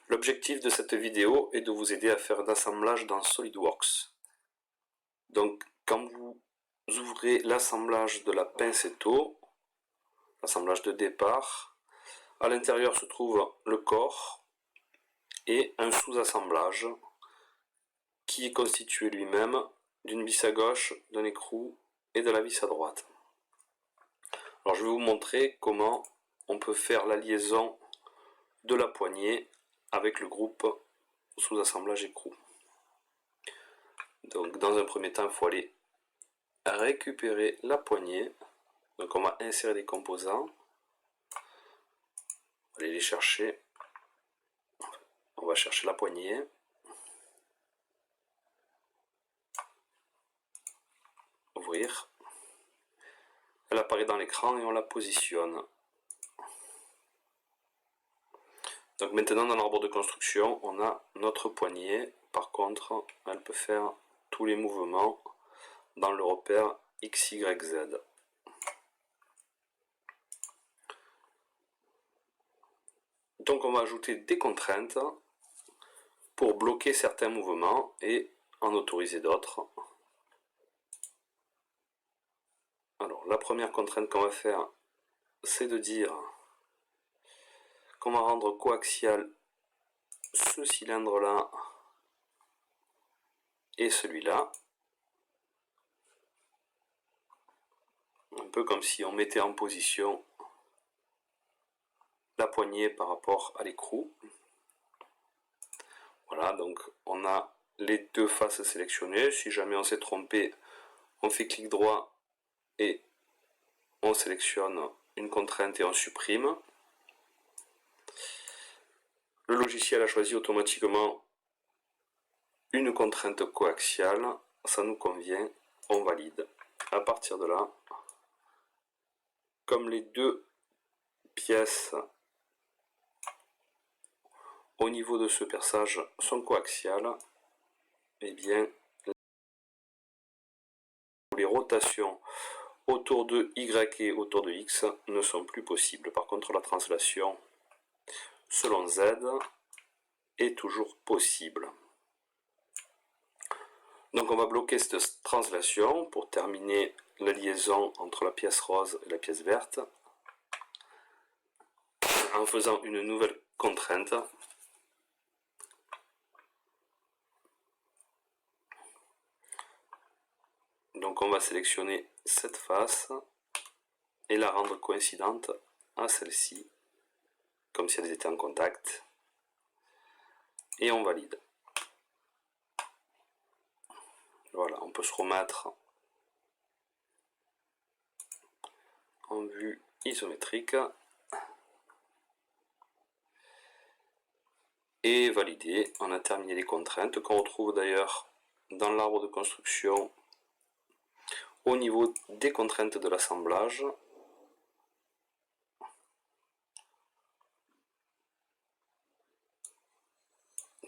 L'objectif de cette vidéo est de vous aider à faire l'assemblage dans SolidWorks. Donc quand vous ouvrez l'assemblage de la pincetto, l'assemblage de départ, à l'intérieur se trouve le corps et un sous-assemblage qui est constitué lui-même d'une vis à gauche, d'un écrou et de la vis à droite. Alors je vais vous montrer comment on peut faire la liaison de la poignée avec le groupe sous-assemblage écrou. Donc dans un premier temps, il faut aller récupérer la poignée. Donc on va insérer les composants. On va aller les chercher. On va chercher la poignée. Ouvrir. Elle apparaît dans l'écran et on la positionne. Donc maintenant dans l'arbre de construction, on a notre poignée. Par contre, elle peut faire tous les mouvements dans le repère X, Y, Z. Donc on va ajouter des contraintes pour bloquer certains mouvements et en autoriser d'autres. Alors la première contrainte qu'on va faire, c'est de dire qu'on va rendre coaxial ce cylindre là et celui-là. Un peu comme si on mettait en position la poignée par rapport à l'écrou. Voilà, donc on a les deux faces sélectionnées. Si jamais on s'est trompé, on fait clic droit et on sélectionne une contrainte et on supprime. Le logiciel a choisi automatiquement une contrainte coaxiale, ça nous convient, on valide. À partir de là, comme les deux pièces au niveau de ce perçage sont coaxiales, et bien les rotations autour de Y et autour de X ne sont plus possibles. Par contre, la translation selon Z est toujours possible. Donc on va bloquer cette translation pour terminer la liaison entre la pièce rose et la pièce verte en faisant une nouvelle contrainte. Donc on va sélectionner cette face et la rendre coïncidente à celle-ci, comme si elles étaient en contact. Et on valide. Voilà, on peut se remettre en vue isométrique et valider. On a terminé les contraintes qu'on retrouve d'ailleurs dans l'arbre de construction au niveau des contraintes de l'assemblage.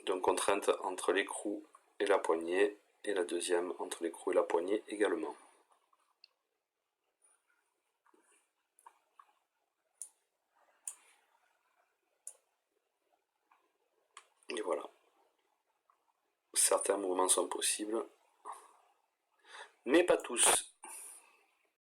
Donc contrainte entre l'écrou et la poignée, et la deuxième entre l'écrou et la poignée également. Et voilà. Certains mouvements sont possibles, mais pas tous.